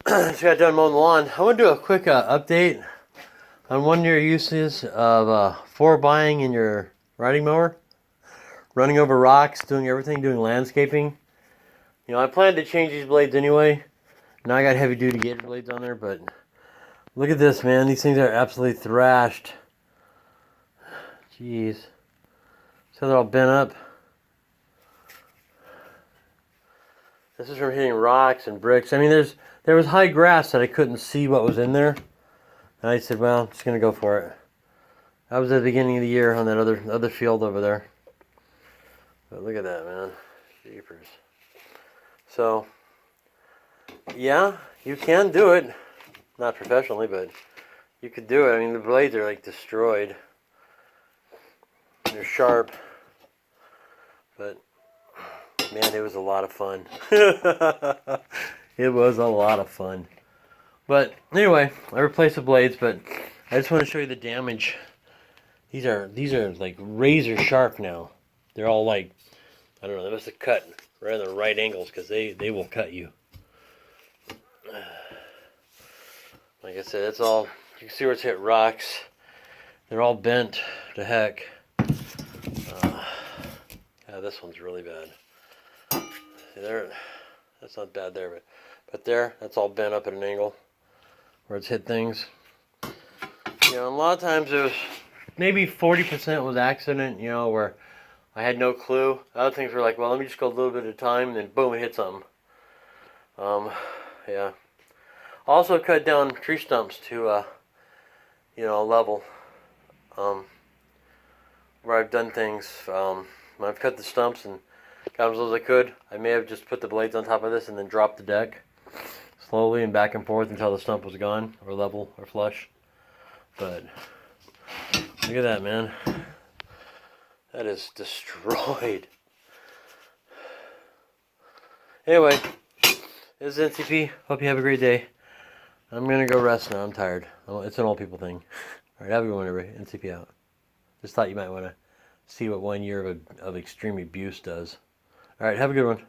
Just got done mowing the lawn. I want to do a quick update on one of your uses of for buying in your riding mower. Running over rocks, doing everything, doing landscaping. You know, I planned to change these blades anyway. Now I got heavy duty gator blades on there, but look at this, man. These things are absolutely thrashed. Jeez. So they're all bent up. This is from hitting rocks and bricks. I mean, there was high grass that I couldn't see what was in there. And I said, well, I'm just going to go for it. That was at the beginning of the year on that other field over there. But look at that, man. Jeepers. So, yeah, you can do it. Not professionally, but you could do it. I mean, the blades are like destroyed. They're sharp. But, man, it was a lot of fun. It was a lot of fun. But, anyway, I replaced the blades, but I just want to show you the damage. These are like razor sharp now. They're all like, I don't know, they must have cut right on the right angles because they will cut you. Like I said, it's all, you can see where it's hit rocks. They're all bent to heck. Yeah, this one's really bad. See there, that's not bad there, but there, that's all bent up at an angle where it's hit things. You know, a lot of times it was maybe 40% was accident, you know, where I had no clue. Other things were like, well, let me just go a little bit at a time, and then boom, it hit something. Yeah. Also cut down tree stumps to, you know, a level. Where I've done things, when I've cut the stumps and got them as low as I could, I may have just put the blades on top of this and then dropped the deck slowly and back and forth until the stump was gone, or level, or flush. But look at that, man. That is destroyed. Anyway, this is NCP. Hope you have a great day. I'm going to go rest now. I'm tired. It's an old people thing. Alright, have a good one, everybody. NCP out. Just thought you might want to see what 1 year of extreme abuse does. Alright, have a good one.